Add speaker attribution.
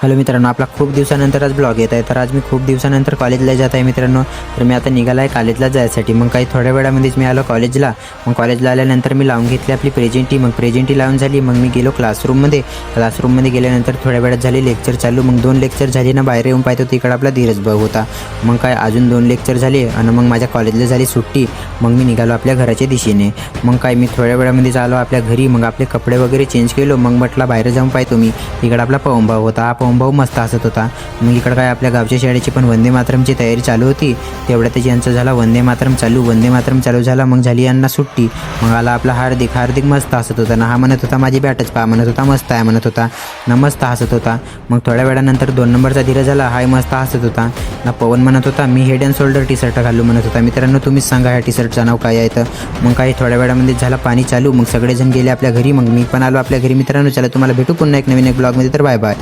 Speaker 1: Hello मित्रांनो, आपला खूप दिवसानंतर आज ब्लॉग येत आहे. तर आज मी खूप दिवसानंतर कॉलेजला जात आहे मित्रांनो. तर मी आता निघाला आहे कॉलेजला जायसाठी. मग काही थोड्या वेळामध्येच मी आलो कॉलेजला. मग कॉलेजला आल्यानंतर मी लावून घेतली आपली प्रेझेंटी. मग प्रेझेंटी लावून झाली. मग मी गेलो क्लासरूममध्ये गेल्यानंतर थोड्या वेळात झाली लेक्चर चालू. मग 2 लेक्चर झाली ना, बाहेर येऊन पाहतो तिकडं आपला धीरज भाऊ होता. मग काय अजून 2 लेक्चर झाले आणि मग माझ्या कॉलेजला झाली सुट्टी. मग मी निघालो आपल्या घराच्या दिशेने. मग काय मी थोड्या वेळामध्ये आलो आपल्या घरी. मग आपले कपडे वगैरे चेंज केलो. मग म्हटलं बाहेर जाऊन पाहतो मी. इकडं आपला पवन भाऊ होता. हा पवन भाऊ मस्त हसत होता. मग इकडं काय आपल्या गावच्या शाळेची पण वंदे मातरमची तयारी चालू होती. तेवढ्यात यांचा झाला वंदे मातरम चालू झाला. मग झाली यांना सुट्टी. मग आला आपला हार्दिक मस्त हसत होता ना. हा म्हणत होता माझी बॅटच पहा, म्हणत होता मस्त आहे म्हणत होता ना, मस्त हसत होता. मग थोड्या वेळानंतर 2 नंबरचा धीरज झाला. हाय मस्त हसत होता ना. पवन म्हणत होता मी head and shoulder T shirt घालू म्हणत होता. मित्रांनो तुम्हीच सांगा ह्या टी शर्टचं नाव काय आहे तर. मग काही थोड्या वेळामध्ये झाला पाणी चालू. मग सगळेजण गेले आपल्या घरी. मग मी पण आलो आपल्या घरी मित्रांनो. चला तुम्हाला भेटू पुन्हा एक नवीन ब्लॉगमध्ये. तर बाय बाय.